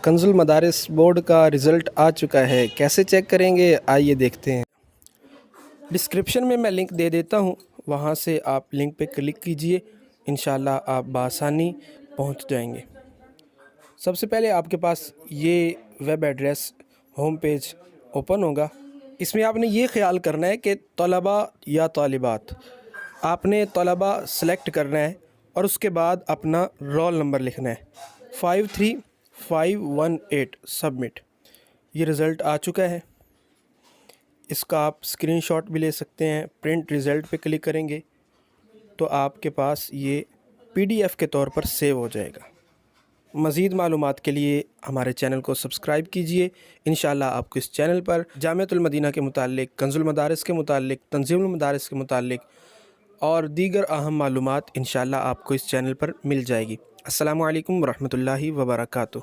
کنز المدارس board کا result آ چکا ہے، کیسے چیک کریں گے آئیے دیکھتے ہیں۔ ڈسکرپشن میں لنک دے دیتا ہوں، وہاں سے آپ لنک پہ کلک کیجئے، انشاءاللہ آپ بآسانی پہنچ جائیں گے۔ سب سے پہلے آپ کے پاس یہ web address home page open ہوگا۔ اس میں آپ نے یہ خیال کرنا ہے کہ طلباء یا طالبات، آپ نے طلباء سلیکٹ کرنا ہے اور اس کے بعد اپنا رول نمبر لکھنا ہے 53518 سبمٹ۔ یہ رزلٹ آ چکا ہے، اس کا آپ اسکرین شاٹ بھی لے سکتے ہیں۔ پرنٹ رزلٹ پہ کلک کریں گے تو آپ کے پاس یہ PDF کے طور پر سیو ہو جائے گا۔ مزید معلومات کے لیے ہمارے چینل کو سبسکرائب کیجئے۔ انشاءاللہ آپ کو اس چینل پر جامعۃ المدینہ کے متعلق، کنز المدارس کے متعلق، تنظیم المدارس کے متعلق اور دیگر اہم معلومات انشاءاللہ آپ کو اس چینل پر مل جائے گی۔ السلام علیکم ورحمۃ اللہ وبرکاتہ۔